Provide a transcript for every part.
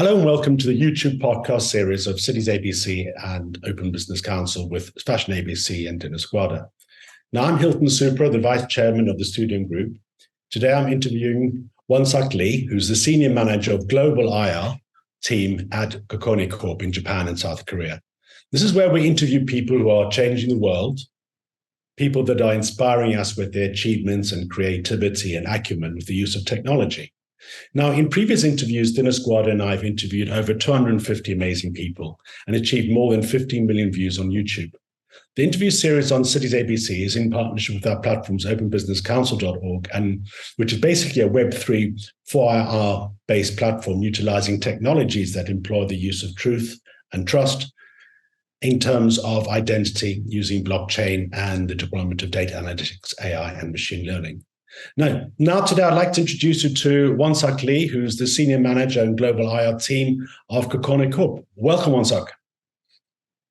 Hello and welcome to the YouTube podcast series of Citiesabc and Open Business Council with Fashion ABC and Dinner Squadra. Now, I'm Hilton Supra, the Vice Chairman of the Studium Group. Today, I'm interviewing Onsak Lee, who's the Senior Manager of Global IR team at Cocone Corp in Japan and South Korea. This is where we interview people who are changing the world, people that are inspiring us with their achievements and creativity and acumen with the use of technology. Now, in previous interviews, Dinner Squad and I have interviewed over 250 amazing people and achieved more than 15 million views on YouTube. The interview series on Citiesabc is in partnership with our platforms openbusinesscouncil.org, and which is basically a Web3 4IR-based platform utilizing technologies that employ the use of truth and trust in terms of identity using blockchain and the deployment of data analytics, AI, and machine learning. Now today, I'd like to introduce you to Onsak Lee, who's the Senior Manager and Global IR team of Cocone Corp. Welcome, Onsak.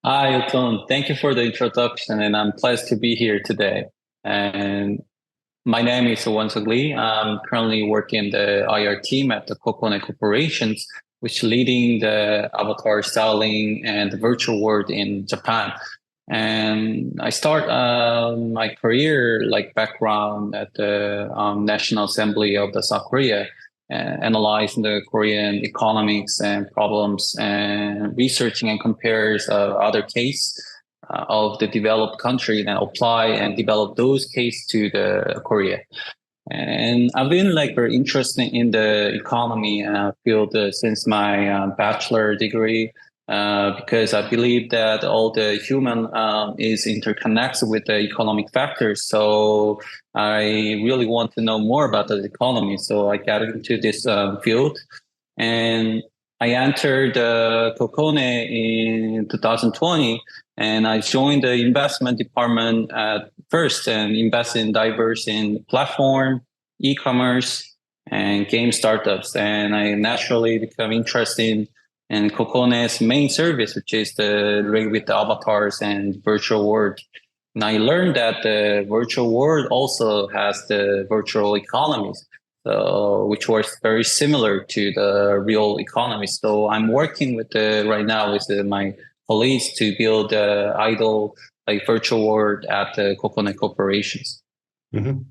Hi, Hilton. Thank you for the introduction, and I'm pleased to be here today. And my name is Woonsuk Lee. I'm currently working in the IR team at the Cocone Corporations, which leading the avatar styling and the virtual world in Japan. And I start my career background at the National Assembly of the South Korea, analyzing the Korean economics and problems and researching and compares other case of the developed country and apply and develop those case to the Korea. And I've been very interested in the economy field since my bachelor degree. Because I believe that all the human is interconnected with the economic factors. So I really want to know more about the economy. So I got into this field, and I entered Kokone in 2020, and I joined the investment department at first and invested in diverse in platform, e-commerce, and game startups. And I naturally become interested in Kokone's main service, which is the rig with the avatars and virtual world. And I learned that the virtual world also has the virtual economies, which was very similar to the real economy. So I'm working with right now with my colleagues to build the idle virtual world at the Cocone Corporations. Mm-hmm.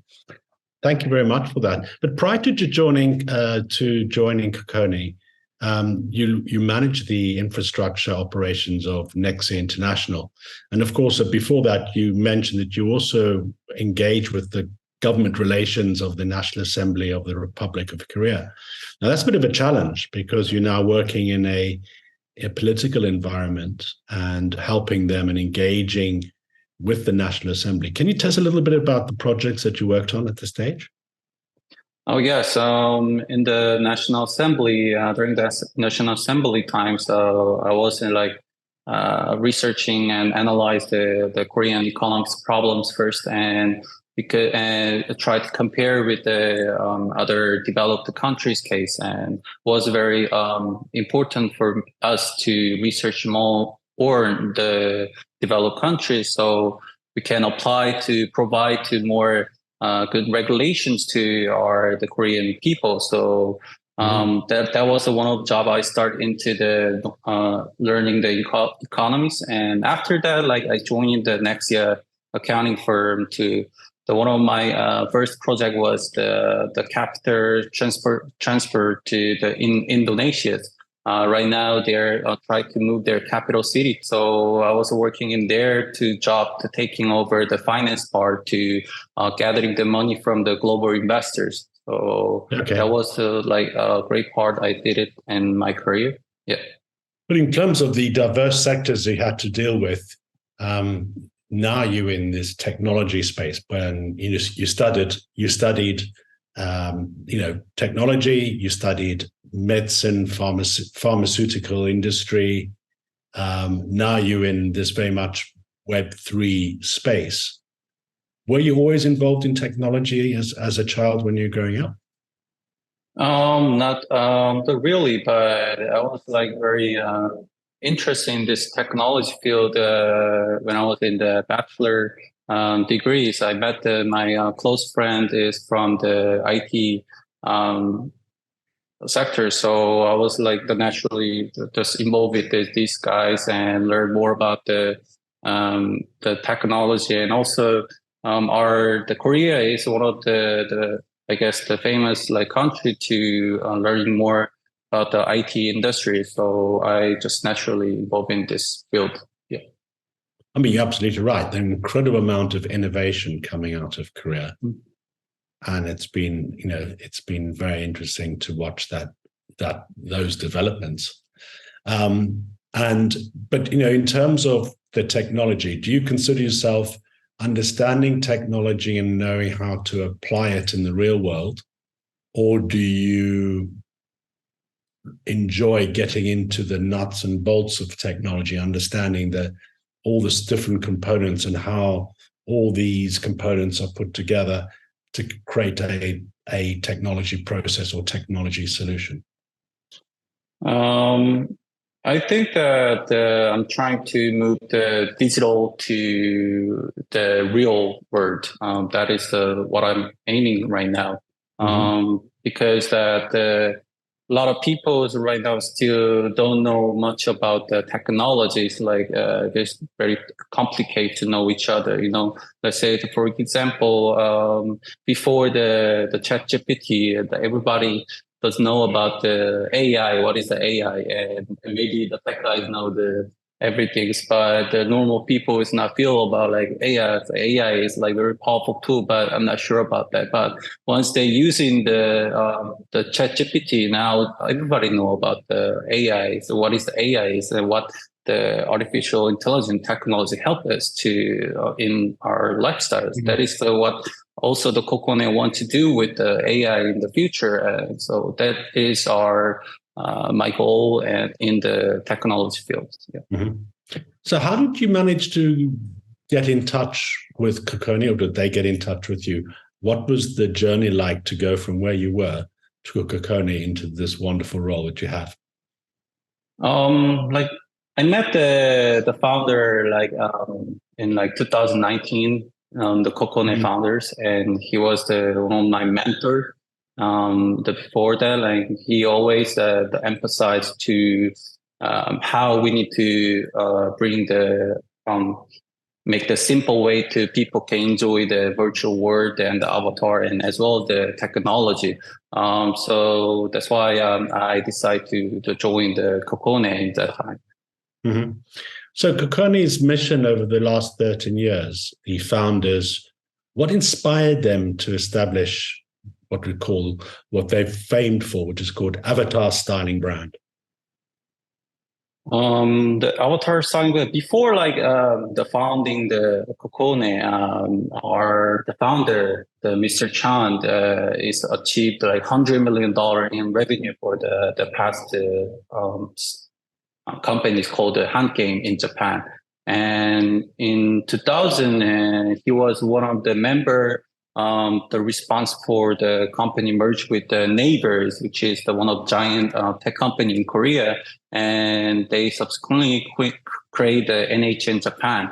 Thank you very much for that. But prior to joining Kokone, you manage the infrastructure operations of Nexi International. And of course, before that, you mentioned that you also engage with the government relations of the National Assembly of the Republic of Korea. Now, that's a bit of a challenge because you're now working in a political environment and helping them and engaging with the National Assembly. Can you tell us a little bit about the projects that you worked on at this stage? Oh, yes. In the National Assembly, during the National Assembly times, I was in researching and analyze the Korean economics problems first, and try to compare with the other developed countries' case, and was very important for us to research more or the developed countries, so we can apply to provide to more good regulations to the Korean people. So that was one of the job I started into the learning the economies. And after that, I joined the Nexia accounting firm one of my first project was the capital transfer to in Indonesia. Right now, they're trying to move their capital city. So I was working in there to taking over the finance part to gathering the money from the global investors. So That was a great part. I did it in my career. Yeah. But in terms of the diverse sectors you had to deal with, now you're in this technology space. When you studied technology, you studied medicine, pharmaceutical industry. Now you're in this very much Web3 space. Were you always involved in technology as a child when you were growing up? Not really, but I was very interested in this technology field when I was in the bachelor degrees. I met my close friend is from the IT sector. So I was like naturally just involved with these guys and learn more about the technology. And also the Korea is one of the I guess the famous like country to learning more about the IT industry. So I just naturally involved in this field. Yeah. I mean, you're absolutely right. There's an incredible amount of innovation coming out of Korea. Mm. And it's been very interesting to watch those developments. But in terms of the technology, do you consider yourself understanding technology and knowing how to apply it in the real world, or do you enjoy getting into the nuts and bolts of technology, understanding all the different components and how all these components are put together to create a technology process or technology solution? I think that I'm trying to move the digital to the real world. That is what I'm aiming right now. Because a lot of people right now still don't know much about the technologies. Like it's very complicated to know each other. Let's say, for example, before the ChatGPT, everybody does know about the AI. What is the AI? And maybe the tech guys know everything, but the normal people is not feel about like AI. AI is like very powerful tool, but I'm not sure about that. But once they're using the ChatGPT, now everybody know about the AI. So what is the AI? And what the artificial intelligence technology help us to in our lifestyles. Mm-hmm. That is what also the Kokone want to do with the AI in the future. So that is my goal and in the technology field. Yeah. Mm-hmm. So how did you manage to get in touch with Kokone, or did they get in touch with you? What was the journey like to go from where you were to Kokone into this wonderful role that you have? Like I met the founder in 2019, the Kokone founders, and he was one of my mentor. Before that, like he always emphasized to how we need to bring make the simple way to people can enjoy the virtual world and the avatar and as well the technology. So that's why I decided to join the Kokone at that time. Mm-hmm. So Kokone's mission over the last 13 years, the founders, what inspired them to establish what they've famed for, which is called avatar styling brand? The avatar styling before the founding the Kokone, the founder, the Mr. Chan, is achieved like $100 million in revenue for the past companies called the Hand Game in Japan. And in 2000, he was one of the member, the response for the company merged with the Neighbors, which is one of giant tech company in Korea. And they subsequently created the NH in Japan.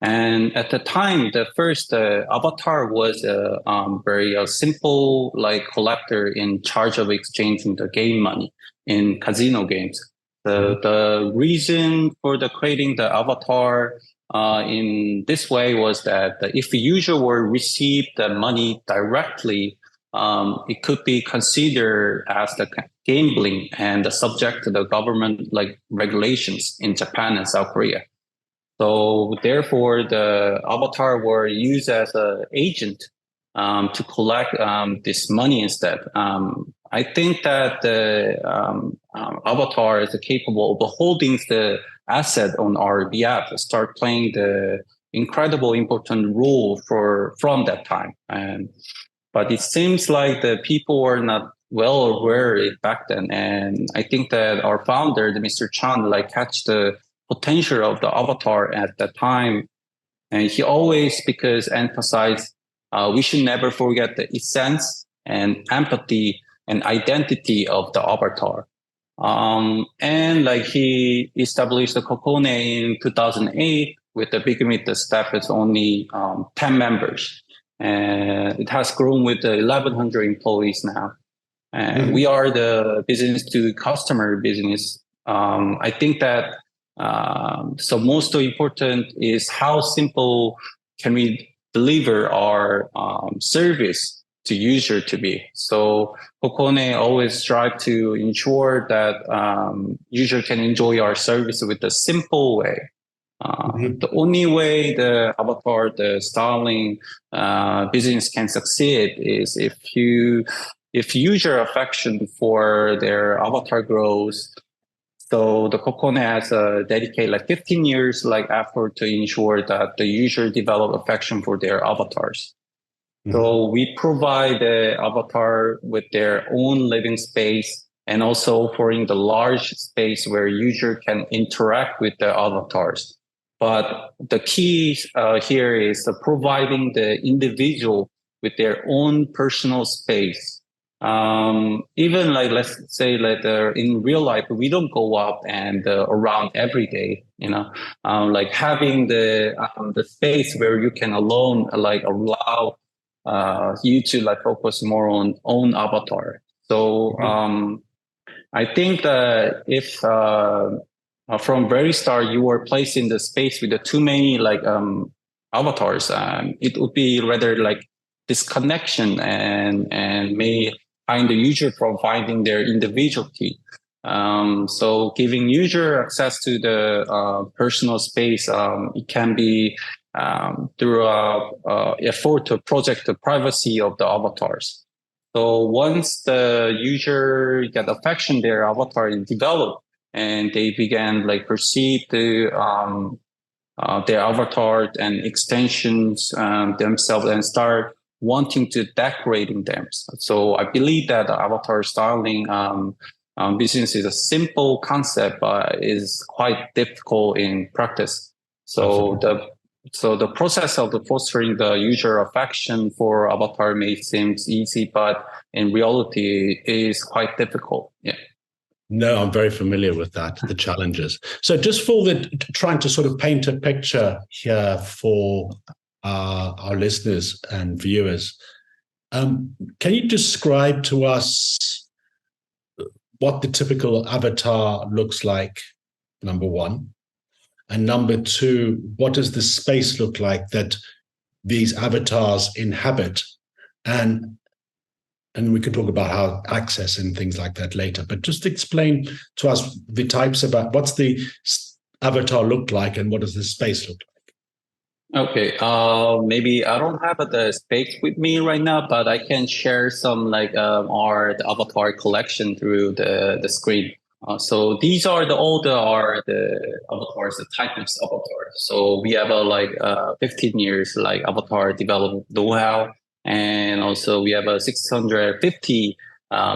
And at the time, the first avatar was a very simple like collector in charge of exchanging the game money in casino games. The reason for creating the avatar in this way was that if the user were receive the money directly, it could be considered as the gambling and subject to the government like regulations in Japan and South Korea. So therefore, the avatar were used as an agent to collect this money instead. I think that the avatar is capable of holding the asset on our behalf, start playing the incredible important role from that time. But it seems like the people were not well aware of it back then. And I think that our founder, the Mr. Chan, catch the potential of the avatar at that time. And he always emphasized we should never forget the essence and empathy and identity of the avatar. And he established the Kokone in 2008 with the beginning the staff is only 10 members. And it has grown with 1,100 employees now. And we are the business to customer business. I think that so most important is how simple can we deliver our service to user to be. So Kokone always strive to ensure that user can enjoy our service with a simple way. The only way the avatar, the styling business can succeed is if user affection for their avatar grows. So the Kokone has dedicated like 15 years like effort to ensure that the user develop affection for their avatars. So we provide the avatar with their own living space and also offering the large space where user can interact with the avatars. But the key here is providing the individual with their own personal space. Even like, let's say like in real life, we don't go up and around every day, like having the space where you can alone like allow you to like focus more on own avatar. So I think that if from very start you were placed in the space with the too many like avatars, it would be rather like disconnection and may find the user from finding their individuality. So giving user access to the personal space, it can be through effort to protect the privacy of the avatars. So once the user get affection, their avatar is developed and they began like perceive the their avatar and extensions themselves and start wanting to decorating them. So I believe that the avatar styling business is a simple concept, but is quite difficult in practice. So the process of fostering the user affection for avatar may seem easy, but in reality is quite difficult. Yeah. No, I'm very familiar with that, the challenges. So just for trying to sort of paint a picture here for our listeners and viewers, can you describe to us what the typical avatar looks like, number one? And number two, what does the space look like that these avatars inhabit? And we can talk about how access and things like that later, but just explain to us the types about what's the avatar look like and what does the space look like? Okay, maybe I don't have the space with me right now, but I can share some like the avatar collection through the screen. So these are all the avatars, the types of avatars. So we have 15 years like avatar development know-how, and also we have 650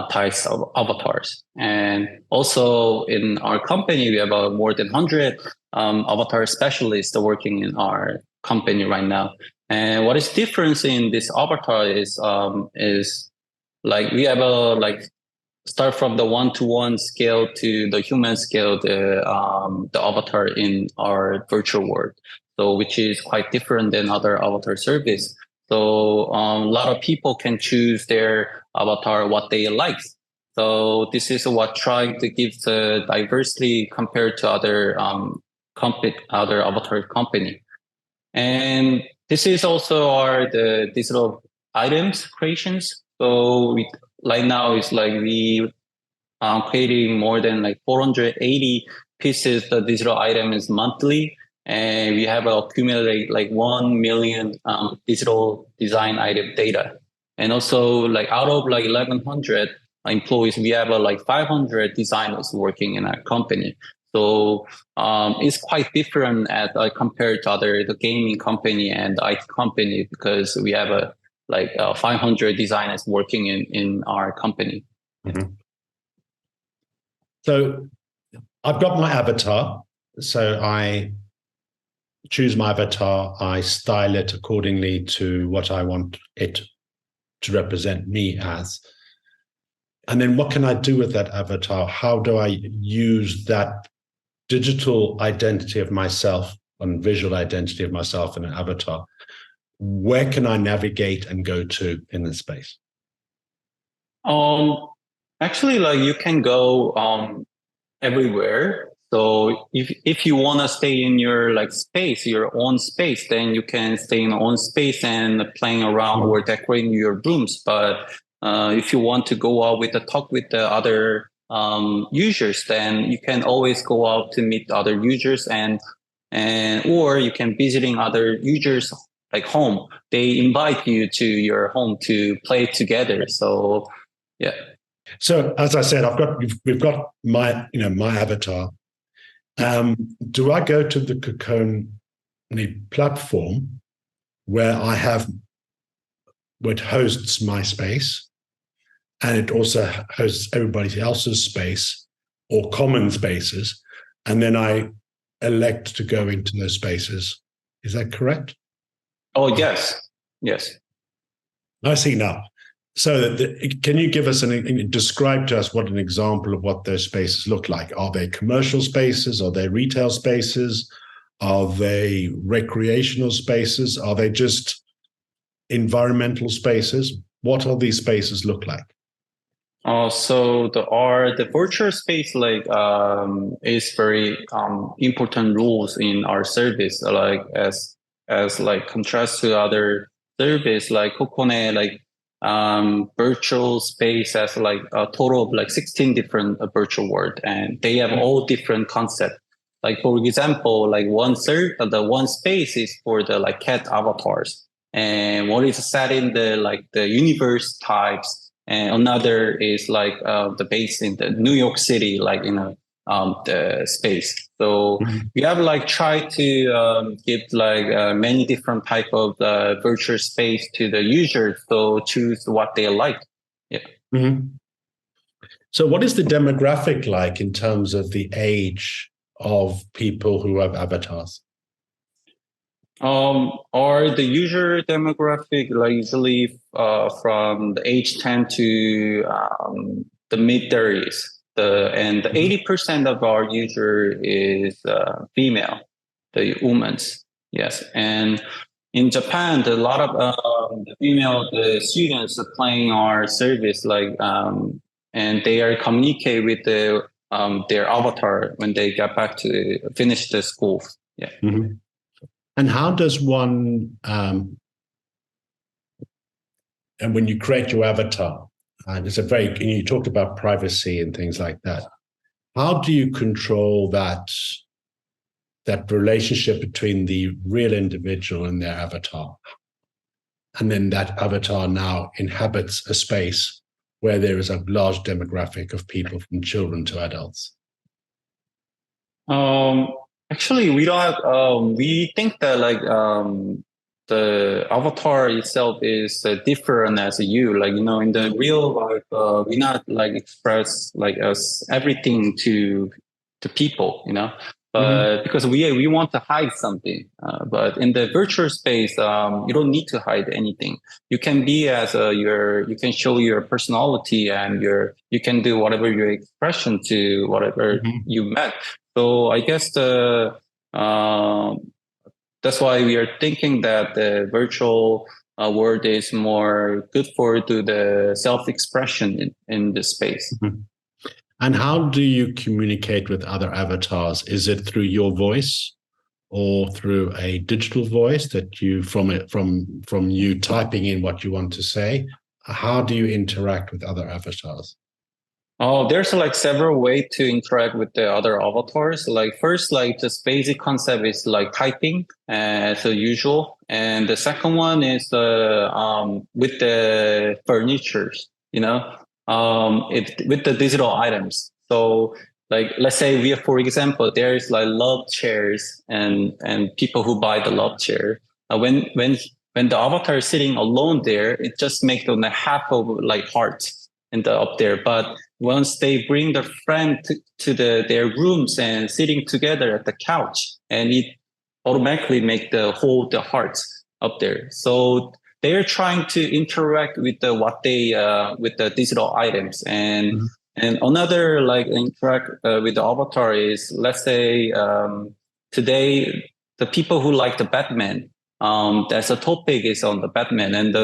types of avatars. And also in our company, we have more than 100 avatar specialists working in our company right now. And what is different in this avatar is like we have start from the one-to-one scale to the human scale, the avatar in our virtual world. So which is quite different than other avatar service. So a lot of people can choose their avatar what they like. So this is what trying to give the diversity compared to other other avatar company. And this is also the digital items creations. So right now it's like we creating more than like 480 pieces of digital items monthly. And we have accumulated like 1 million digital design item data. And also like out of like 1,100 employees, we have like 500 designers working in our company. So it's quite different as compared to the gaming company and the IT company, because we have 500 designers working in our company. Mm-hmm. So I've got my avatar. So I choose my avatar, I style it accordingly to what I want it to represent me as. And then what can I do with that avatar? How do I use that digital identity of myself and visual identity of myself in an avatar? Where can I navigate and go to in this space? Actually, like you can go everywhere. So if you want to stay in your like space, your own space, then you can stay in your own space and playing around or decorating your rooms. But if you want to go out with the talk with the other users, then you can always go out to meet other users and or you can visiting other users like home. They invite you to your home to play together. So yeah. So as I said, we've got my my avatar. Do I go to the Cocone platform where I have what hosts my space, and it also hosts everybody else's space or common spaces, and then I elect to go into those spaces? Is that correct? Oh yes, yes. I see now. So, can you give us describe to us what an example of what those spaces look like? Are they commercial spaces? Are they retail spaces? Are they recreational spaces? Are they just environmental spaces? What are these spaces look like? So the virtual space like is very important rules in our service. Like as like contrast to other service like Kokone like virtual space has like a total of like 16 different virtual world, and they have all different concepts. Like for example, like the one space is for the like cat avatars, and one is set in the like the universe types, and another is like the base in the New York City, like in a the space. So we have like tried to give like many different type of virtual space to the users, so choose what they like. Yeah. Mm-hmm. So, what is the demographic like in terms of the age of people who have avatars? Or the user demographic like usually from the age 10 to the mid 30s. And the 80% of our user is female, the women's. Yes. And in Japan, a lot of the female the students are playing our service like and they are communicate with their avatar when they get back to finish the school. Yeah. Mm-hmm. And how does one, and when you create your avatar, and you talked about privacy and things like that. How do you control that relationship between the real individual and their avatar? And then that avatar now inhabits a space where there is a large demographic of people from children to adults. Actually, we don't have, we think that like the avatar itself is different as you, like, you know, in the real life, we not like express like us everything to people, you know, but because we want to hide something, but in the virtual space, you don't need to hide anything. You can be as you can show your personality and you can do whatever your expression to whatever you met. So I guess that's why we are thinking that the virtual world is more good for the self-expression in the space. And how do you communicate with other avatars? Is it through your voice or through a digital voice that you from you typing in what you want to say? How do you interact with other avatars? Oh, there's like several ways to interact with the other avatars. Like first, like just basic concept is like typing as usual. And the second one is with the furnitures, you know, with the digital items. So like let's say for example, there is like love chairs and people who buy the love chair. When the avatar is sitting alone there, it just makes them a half of like hearts up there. But once they bring their friend to their rooms and sitting together at the couch, and it automatically make the hearts up there. So they're trying to interact with with the digital items. And another like interact with the avatar is, let's say today the people who like the Batman, There's a topic is on the Batman, and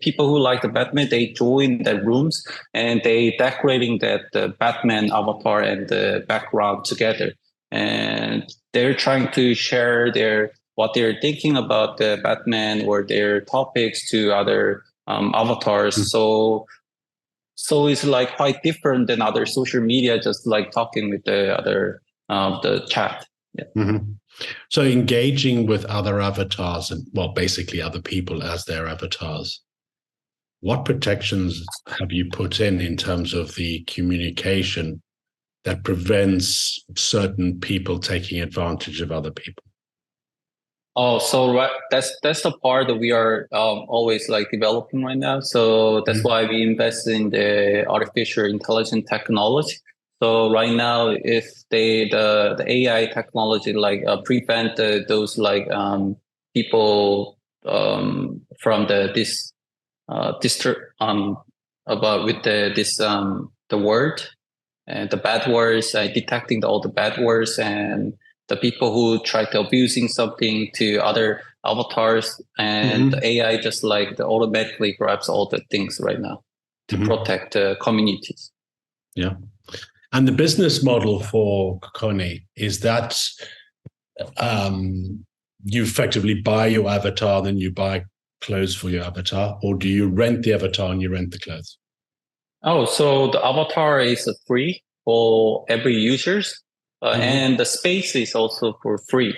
people who like the Batman, they join the rooms and they decorating the Batman avatar and the background together, and they're trying to share what they're thinking about the Batman or their topics to other avatars. So it's like quite different than other social media, just like talking with the other the chat. Yeah. Mm-hmm. So engaging with other avatars and, well, basically other people as their avatars, what protections have you put in terms of the communication that prevents certain people taking advantage of other people? Oh, so that's the part that we are always like developing right now. So that's why we invest in the artificial intelligence technology. So right now, if the AI technology like prevent those like people from this about with the word and the bad words, detecting all the bad words and the people who try to abusing something to other avatars, and the AI just like automatically grabs all the things right now to protect the communities. Yeah. And the business model for Kokone is that you effectively buy your avatar, then you buy clothes for your avatar, or do you rent the avatar and you rent the clothes? Oh, so the avatar is free for every users, and the space is also for free.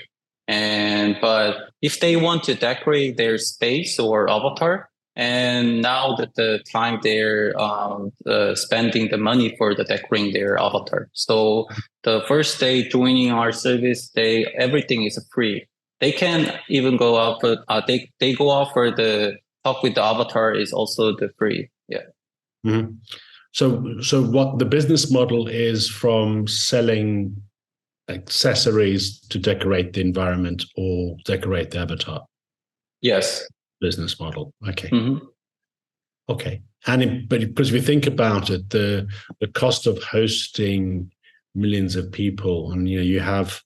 But if they want to decorate their space or avatar, and now that the time they're spending the money for the decorating their avatar, so the first day joining our service, everything is free. They can even go out for they go out for the talk with the avatar is also the free. Yeah. Mm-hmm. So what the business model is from selling accessories to decorate the environment or decorate the avatar? Yes. Business model. Okay. Okay. But if we think about it, the cost of hosting millions of people, and you have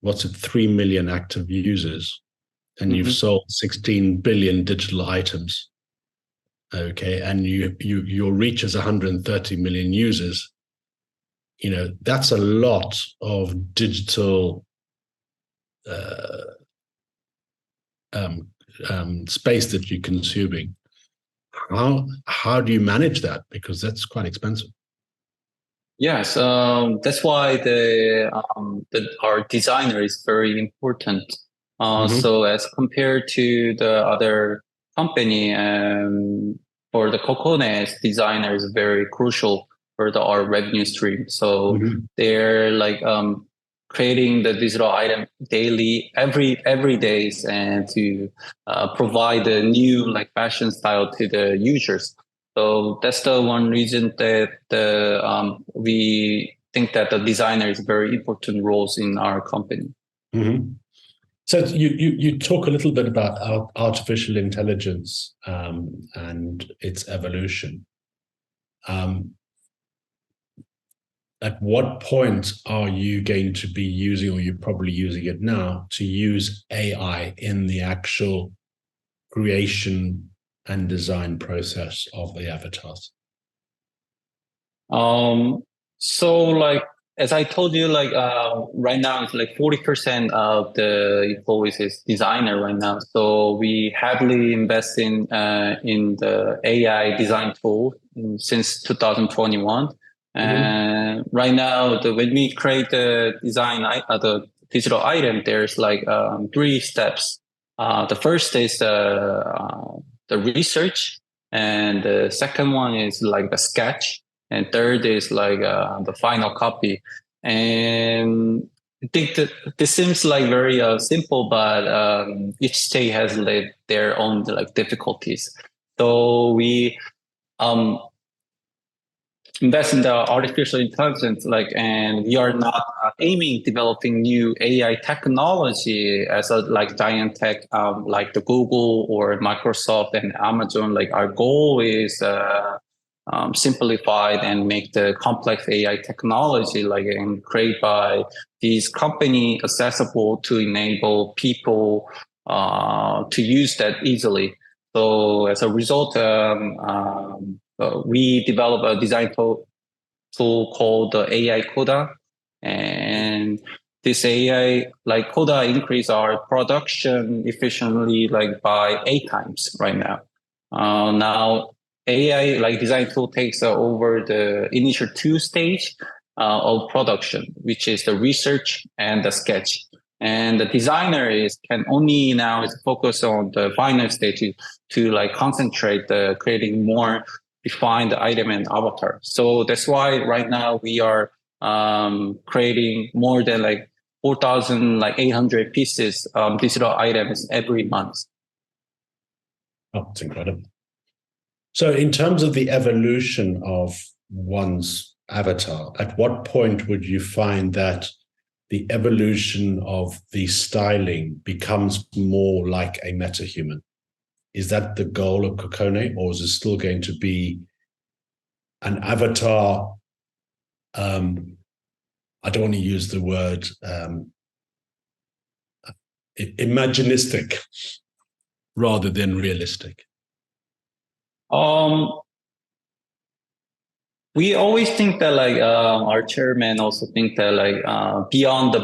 3 million active users, and you've sold 16 billion digital items. Okay, and your reach is 130 million users. That's a lot of digital space that you're consuming. How do you manage that? Because that's quite expensive. Yes, that's why our designer is very important. So as compared to the other company, for the Kokone, designer is very crucial for our revenue stream. So they're like creating the digital item daily, every days, and to provide a new like fashion style to the users. So that's the one reason that we think that the designer is very important roles in our company. So you talk a little bit about artificial intelligence and its evolution. At what point are you going to be using, or you're probably using it now, to use AI in the actual creation and design process of the avatars? So like, as I told you, like right now it's like 40% of the employees is designer right now. So we heavily invest in the AI design tool since 2021. And right now, when we create the design, the digital item, there's like 3 steps. The first is the research, and the second one is like the sketch, and third is like the final copy. And I think that this seems like very simple, but each stage has like their own like difficulties. So we invest in the artificial intelligence, and we are not aiming developing new AI technology as a like giant tech like the Google or Microsoft and Amazon. Like our goal is simplified and make the complex AI technology and create by these company accessible to enable people to use that easily. So as a result, we developed a design tool called the AI Coda, and this AI like Coda increase our production efficiently like by 8 times right now. Now AI like design tool takes over the initial 2 stage of production, which is the research and the sketch. And the designer can only now is focus on the final stage to like concentrate creating more defined item and avatar. So that's why right now we are creating more than like 4,800 pieces digital items every month. Oh, it's incredible. So in terms of the evolution of one's avatar, at what point would you find that the evolution of the styling becomes more like a metahuman? Is that the goal of Kokone, or is it still going to be an avatar? I don't want to use the word imaginistic rather than realistic. We always think that like our chairman also think that like beyond the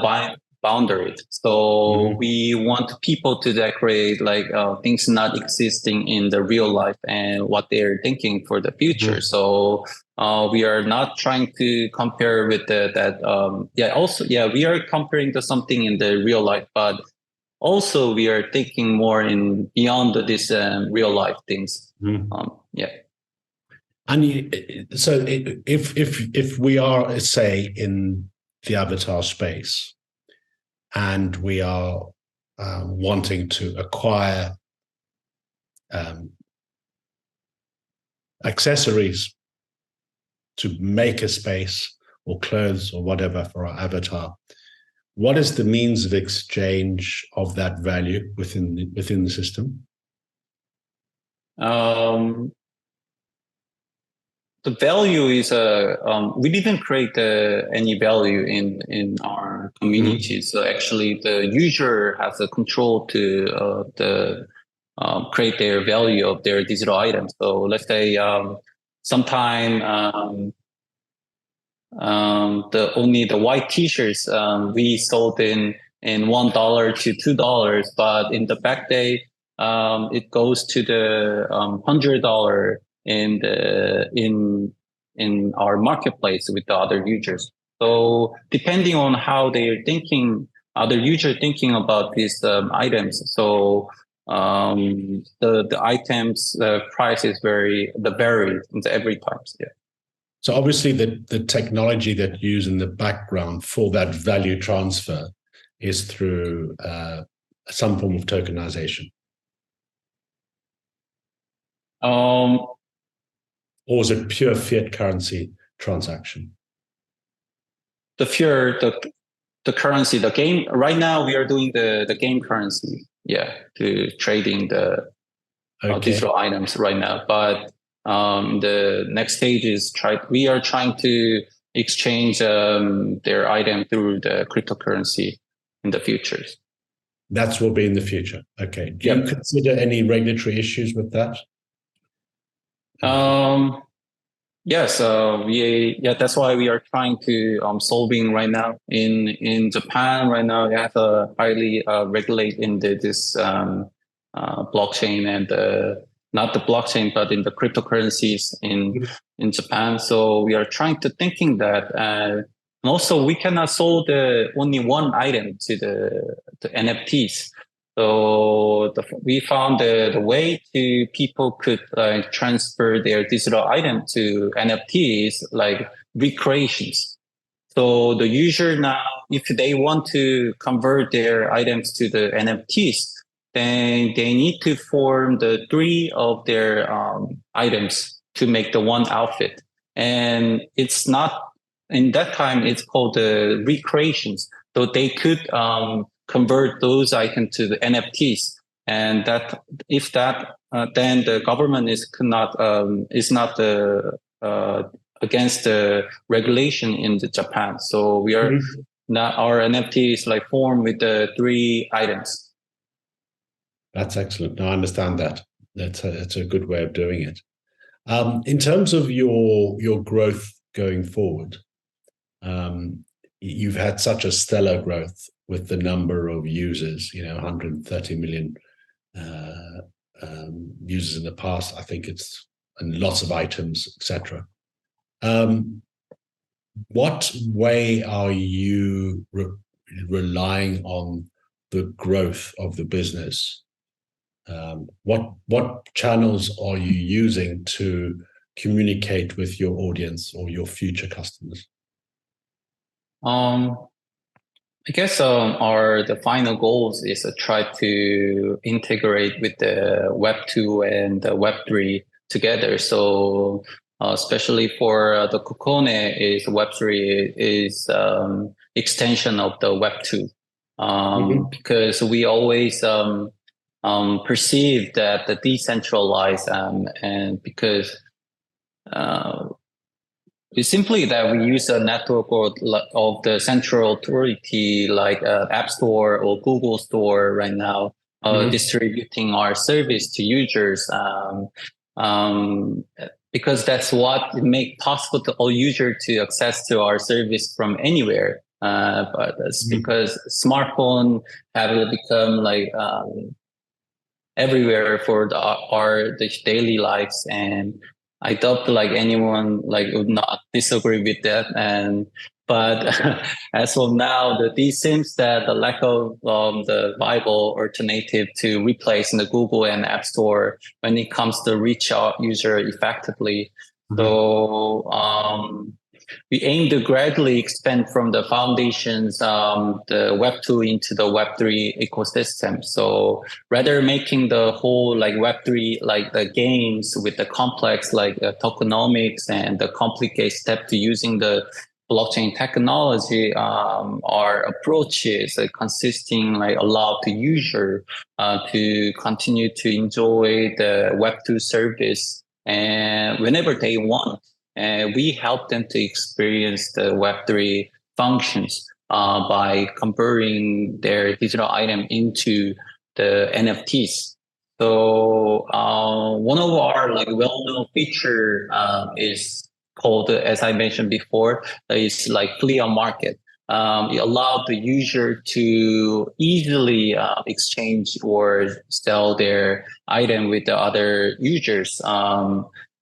boundaries. So we want people to decorate like things not existing in the real life and what they're thinking for the future. So we are not trying to compare with we are comparing to something in the real life, but also we are thinking more in beyond this real life things. And so if we are, say, in the avatar space and we are wanting to acquire accessories to make a space or clothes or whatever for our avatar, what is the means of exchange of that value within the system? The value is we didn't create any value in our community. So actually, the user has the control to create their value of their digital items. So let's say sometime only the white T-shirts we sold in $1 to $2, but in the back day it goes to the $100 in our marketplace with the other users. So depending on how they're thinking, other user thinking about these items. So the items price is vary every time. Yeah. So obviously the technology that you use in the background for that value transfer is through some form of tokenization. Or is it pure fiat currency transaction? The currency, the game. Right now we are doing the game currency. Yeah, to trading the digital items right now. But the next stage is we are trying to exchange their item through the cryptocurrency in the future. That will be in the future. Okay. Do you consider any regulatory issues with that? Yes, that's why we are trying to solving right now in Japan. Right now, we have a highly regulate in this blockchain and not the blockchain, but in the cryptocurrencies in Japan. So we are trying to thinking that, and also we cannot sold only one item to the NFTs. So we found the way to people could transfer their digital item to NFTs like recreations. So the user now, if they want to convert their items to the NFTs, then they need to form the 3 of their items to make the one outfit. And it's not, in that time, it's called the recreations. So they could convert those items to the NFTs, and that if that then the government is not against the regulation in the Japan. So we are now our NFT is like formed with the 3 items. That's excellent. No, I understand that. That's a good way of doing it. In terms of your growth going forward, you've had such a stellar growth with the number of users, 130 million users in the past. I think it's, and lots of items, etc. What way are you relying on the growth of the business? What channels are you using to communicate with your audience or your future customers? I guess the final goals is to try to integrate with the Web2 and the Web3 together. So especially for the Kokone, is Web3 is extension of the Web2, because we always perceive that the decentralized and because it's simply that we use a network of the central authority like App Store or Google Store right now, distributing our service to users, because that's what make possible to all users to access to our service from anywhere. But that's because smartphone have become like everywhere for our daily lives, and I doubt like anyone like would not disagree with that. But as of now, it seems that the lack of the viable alternative to replace in the Google and App Store when it comes to reach out user effectively. So we aim to gradually expand from the foundations, the Web2 into the Web3 ecosystem. So rather making the whole like Web3, like the games with the complex like tokenomics and the complicated step to using the blockchain technology, our approach is consisting like allow the user to continue to enjoy the Web2 service and whenever they want. And we help them to experience the Web3 functions by converting their digital item into the NFTs. So one of our like well-known feature is called, as I mentioned before, is like flea market. It allowed the user to easily exchange or sell their item with the other users.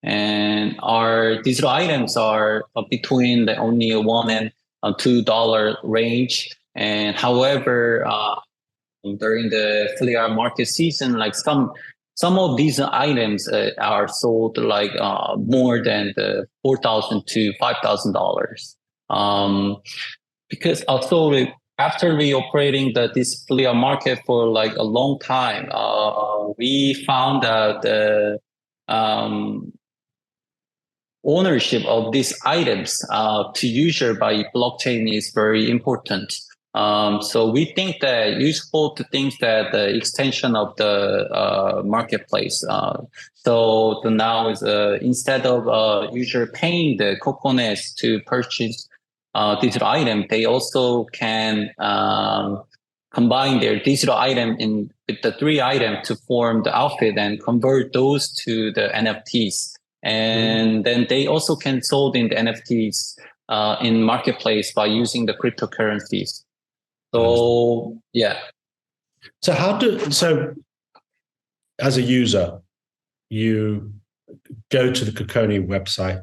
And our digital items are between the only $1 and $2 range. And however, during the flea market season, like some of these items are sold like more than the $4,000 to $5,000. Because also after we operating this flea market for like a long time, we found that the ownership of these items to user by blockchain is very important. So we think that useful to think that the extension of the marketplace. So now is instead of user paying the Kokones to purchase digital item, they also can combine their digital item with the 3 items to form the outfit and convert those to the NFTs. And then they also can sold in the NFTs in marketplace by using the cryptocurrencies. So yeah. So as a user, you go to the Cocone website,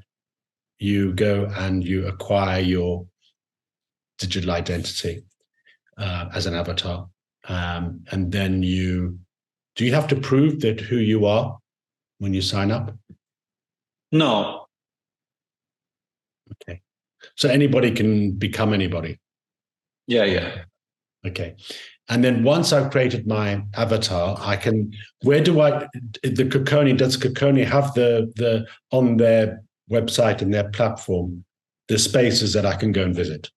you go and you acquire your digital identity as an avatar, and then do you have to prove that who you are when you sign up? No. Okay. So anybody can become anybody? Yeah. Okay. And then once I've created my avatar, does Cocone have the on their website and their platform, the spaces that I can go and visit?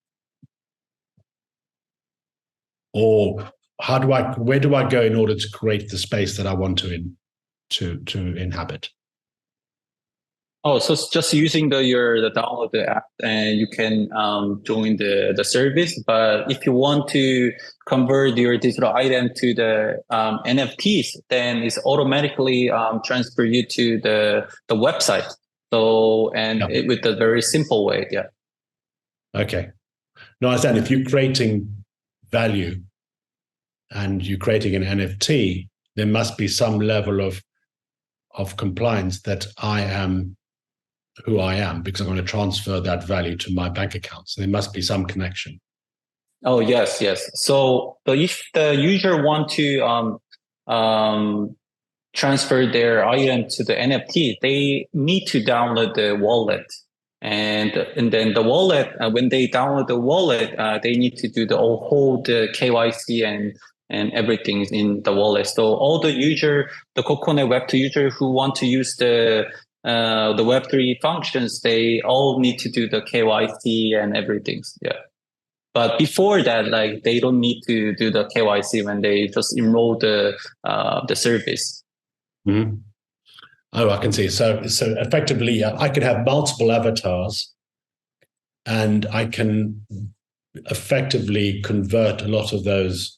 Or where do I go in order to create the space that I want to inhabit? Oh, so it's just using the download the app and you can join the service. But if you want to convert your digital item to the NFTs, then it's automatically transfer you to the website. So Yeah. with a very simple way, yeah. Okay. No, I understand. If you're creating value and you're creating an NFT, there must be some level of compliance that I am who I am, because I'm going to transfer that value to my bank account. So there must be some connection. Oh, yes, yes. So if the user want to transfer their item to the NFT, they need to download the wallet. And then the wallet, when they download the wallet, they need to do the whole the KYC and everything in the wallet. So all the Kokone Web2 user who want to use the Web3 functions, they all need to do the KYC and everything. Yeah. But before that, like they don't need to do the KYC when they just enroll the service. Mm-hmm. Oh, I can see. So effectively, I could have multiple avatars, and I can effectively convert a lot of those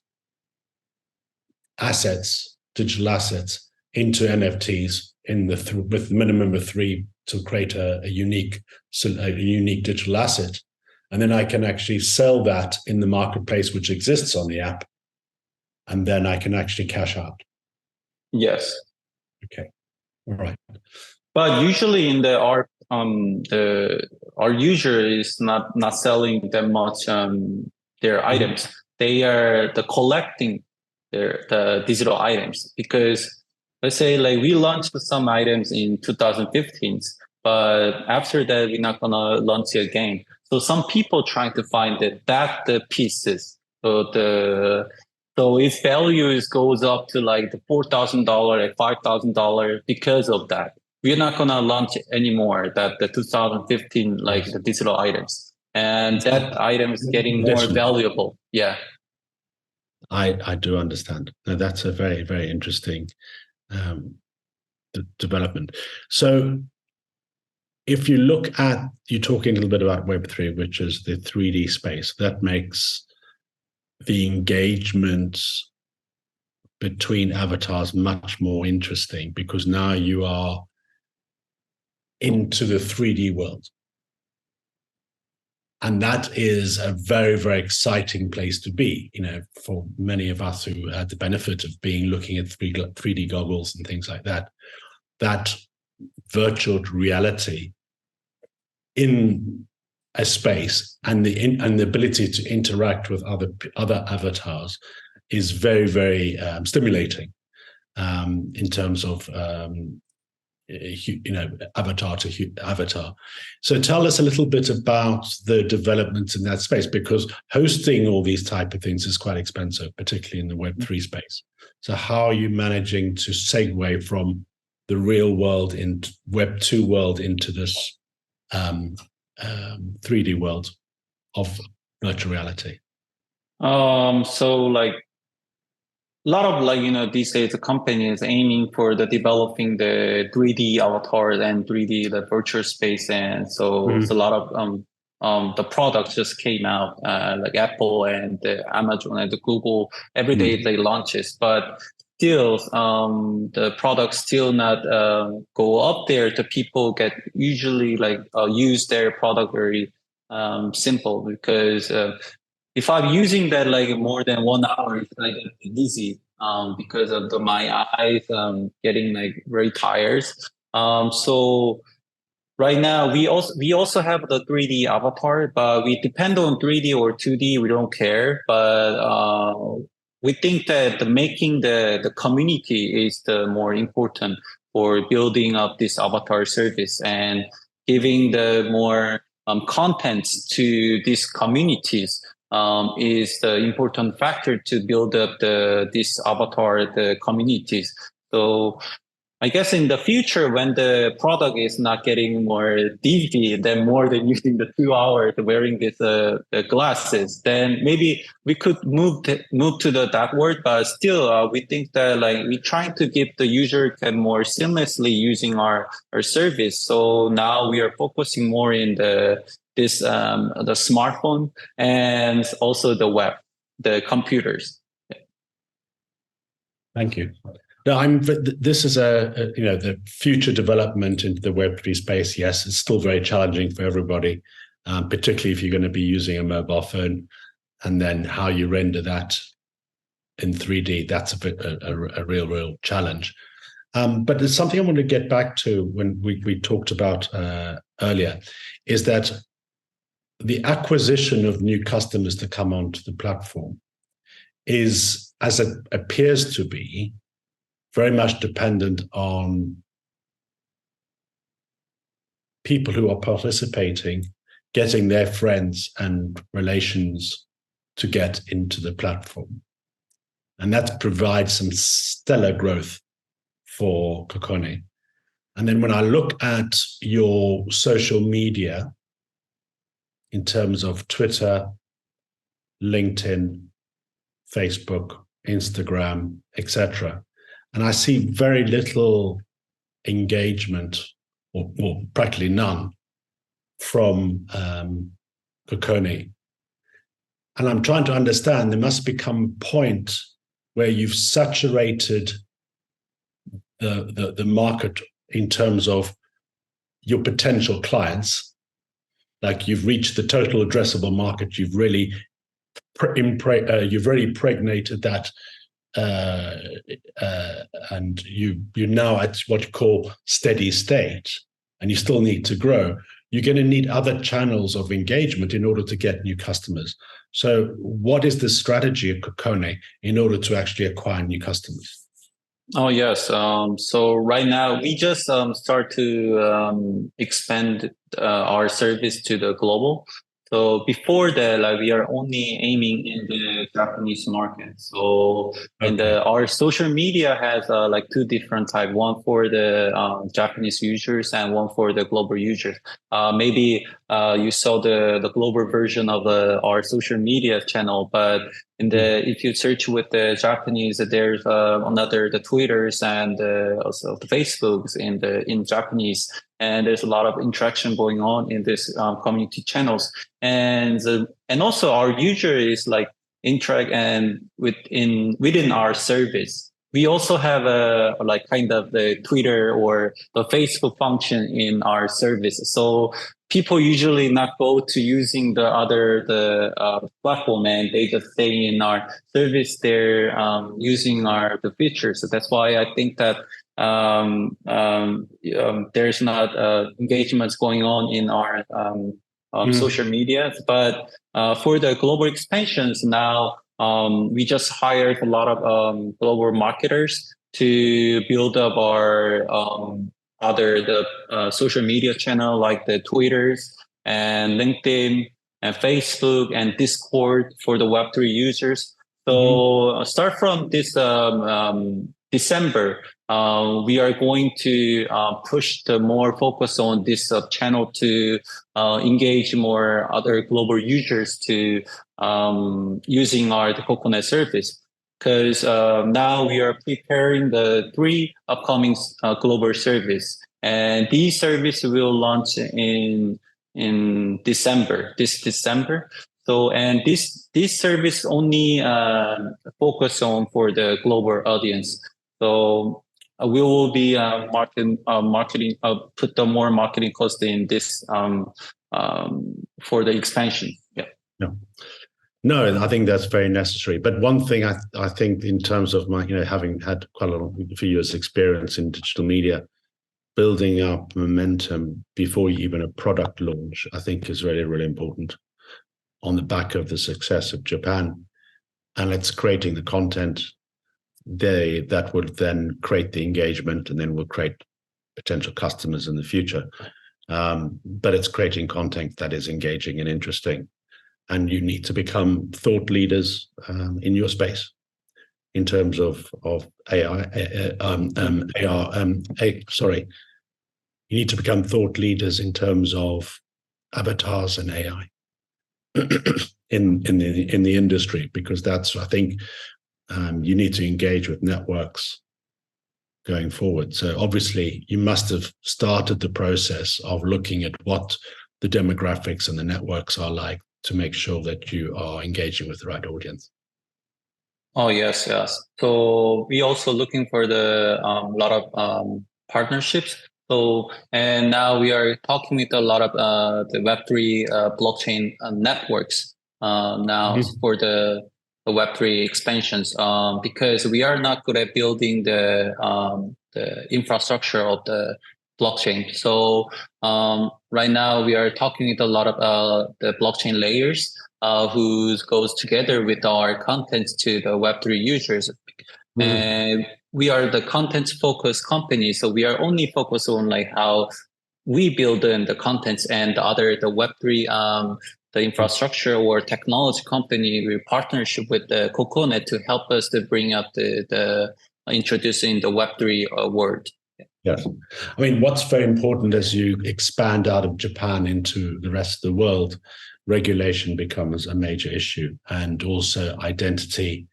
assets, digital assets, into NFTs with a minimum of 3 to create a unique digital asset. And then I can actually sell that in the marketplace which exists on the app. And then I can actually cash out. Yes. Okay. All right. But usually in our user is not selling that much their items. They are collecting the digital items, because let's say like we launched some items in 2015, but after that we're not gonna launch it again. So some people trying to find the pieces. So if value goes up to like the $4,000, $5,000 because of that, we're not gonna launch anymore the 2015 like the digital items, and that item is getting more valuable. Yeah. I do understand. Now, that's a very, very interesting development. So if you look at, you're talking a little bit about Web3, which is the 3D space, that makes the engagements between avatars much more interesting, because now you are into the 3D world. And that is a very, very exciting place to be, for many of us who had the benefit of looking at 3D goggles and things like that. That virtual reality in a space and the ability to interact with other avatars is very, very stimulating in terms of avatar to avatar. So tell us a little bit about the developments in that space, because hosting all these type of things is quite expensive, particularly in the Web3 space. So how are you managing to segue from the real world into Web2 world into this 3D world of virtual reality? So like a lot of these days the company is aiming for developing the 3D avatars and 3D the virtual space, and so it's a lot of the products just came out like Apple and Amazon and the Google every day they launches, but still the products still not go up there to people get usually use their product very simple, because if I'm using that like more than 1 hour, it's like dizzy because of my eyes getting like very tired. So right now we also have the 3D avatar, but we depend on 3D or 2D. We don't care, but we think that making the community is the more important for building up this avatar service and giving the more contents to these communities. Is the important factor to build up this avatar, the communities. So I guess in the future, when the product is not getting more DV than more than using the 2 hours wearing these glasses, then maybe we could move to the that word. But still, we think that like we're trying to give the user can more seamlessly using our service. So now we are focusing more in the smartphone and also the web, the computers. Thank you. No, this is the future development into the Web3 space. Yes, it's still very challenging for everybody, particularly if you're going to be using a mobile phone, and then how you render that in 3D. That's a real challenge. But there's something I want to get back to when we talked about earlier, is that the acquisition of new customers to come onto the platform is, as it appears to be, very much dependent on people who are participating, getting their friends and relations to get into the platform. And that provides some stellar growth for Kokone. And then when I look at your social media, in terms of Twitter, LinkedIn, Facebook, Instagram, etc., and I see very little engagement, or practically none, from Kokone. And I'm trying to understand, there must become a point where you've saturated the market in terms of your potential clients. Like you've reached the total addressable market. You've really pregnated that. And you're now at what you call steady state, and you still need to grow. You're going to need other channels of engagement in order to get new customers. So what is the strategy of Kokone in order to actually acquire new customers? Oh, yes. So right now we just start to expand our service to the global. So before that, like we are only aiming in the Japanese market. So our social media has like two different types, one for the Japanese users and one for the global users. Maybe you saw the global version of our social media channel, but if you search with the Japanese, there's the Twitters and also the Facebooks in Japanese. And there's a lot of interaction going on in this community channels, and also our user is like interact and within our service. We also have a like kind of the Twitter or the Facebook function in our service. So people usually not go to using the platform, and they just stay in our service. They're using the features. So that's why I think that there's not engagements going on in our social media. But for the global expansions now, we just hired a lot of global marketers to build up our social media channel, like the Twitters and LinkedIn and Facebook and Discord for the Web3 users. So start from this December, we are going to push the more focus on this channel to engage more other global users to using the Kokone service. Because now we are preparing the 3 upcoming global service, and these service will launch in December. This December. So, and this service only focus on for the global audience. So we will be marketing put the more marketing cost in this for the expansion. Yeah. No, I think that's very necessary. But one thing I think in terms of my, having had quite a few years experience in digital media, building up momentum before even a product launch, I think is really, really important on the back of the success of Japan. And it's creating the content that would then create the engagement, and then will create potential customers in the future. But it's creating content that is engaging and interesting. And you need to become thought leaders in your space. in terms of AI. Sorry, you need to become thought leaders in terms of avatars and AI in the industry, because that's, I think, you need to engage with networks going forward. So obviously you must have started the process of looking at what the demographics and the networks are like to make sure that you are engaging with the right audience. Oh, yes. So we also looking for the lot of partnerships. So, and now we are talking with a lot of the Web3 blockchain networks now for the Web3 expansions, because we are not good at building the infrastructure of the blockchain. So right now we are talking with a lot of the blockchain layers who goes together with our contents to the Web3 users. And we are the content focused company. So we are only focused on like how we build the contents, and the Web3, the infrastructure or technology company, we partnership with the Kokone to help us to bring up the introducing the Web3 world. Yes. I mean, what's very important as you expand out of Japan into the rest of the world, regulation becomes a major issue, and also identity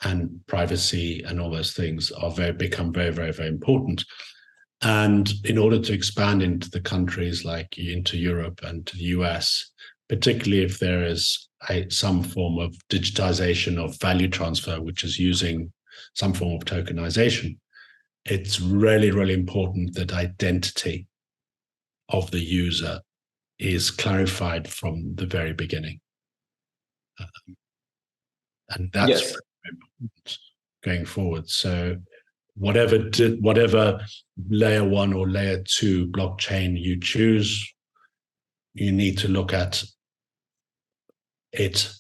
and privacy and all those things are become very, very, very important. And in order to expand into the countries like into Europe and to the US, particularly if there is some form of digitization of value transfer, which is using some form of tokenization, it's really, really important that identity of the user is clarified from the very beginning. And that's very important going forward. So whatever layer 1 or layer 2 blockchain you choose, you need to look at it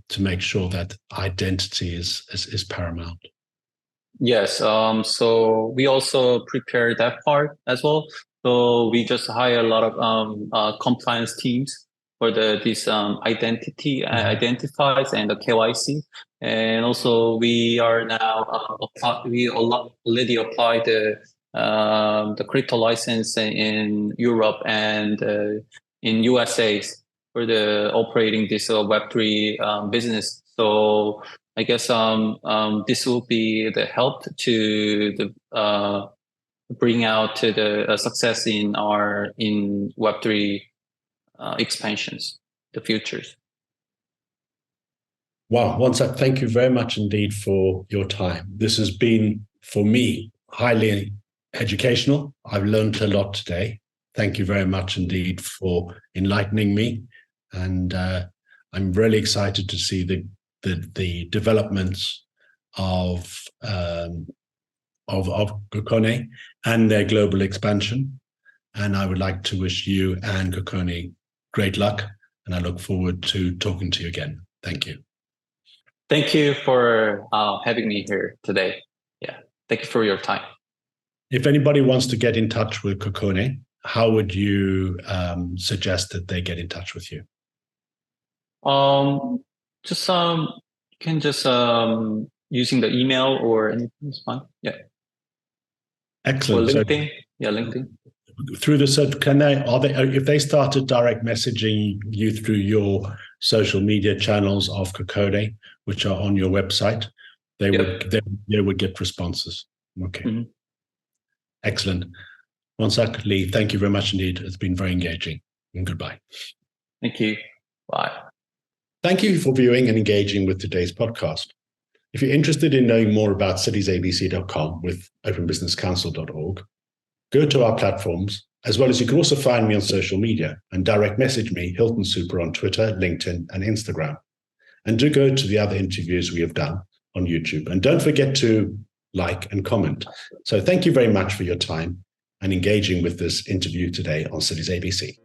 to make sure that identity is paramount. Yes. So we also prepare that part as well. So we just hire a lot of compliance teams for this identity identifies and the KYC. And also we are now we already applied the crypto license in Europe and in USA for the operating this Web3 business. So I guess this will be the help to bring out to the success in Web3 expansions, the futures. Wow, Onsak, thank you very much indeed for your time. This has been, for me, highly educational. I've learned a lot today. Thank you very much indeed for enlightening me. And I'm really excited to see the developments of Kokone and their global expansion. And I would like to wish you and Kokone great luck. And I look forward to talking to you again. Thank you. Thank you for having me here today. Yeah, thank you for your time. If anybody wants to get in touch with Kokone, how would you suggest that they get in touch with you? Just you can just using the email or anything is fine. Yeah. Excellent. Or LinkedIn. Yeah, LinkedIn. Through the search, if they started direct messaging you through your social media channels of Kokone, which are on your website, they would get responses. Okay. Mm-hmm. Excellent. Onsak Lee, thank you very much indeed. It's been very engaging. And goodbye. Thank you. Bye. Thank you for viewing and engaging with today's podcast. If you're interested in knowing more about citiesabc.com with openbusinesscouncil.org, go to our platforms, as well as you can also find me on social media and direct message me, Hilton Super, on Twitter, LinkedIn, and Instagram. And do go to the other interviews we have done on YouTube. And don't forget to like and comment. So thank you very much for your time and engaging with this interview today on Citiesabc.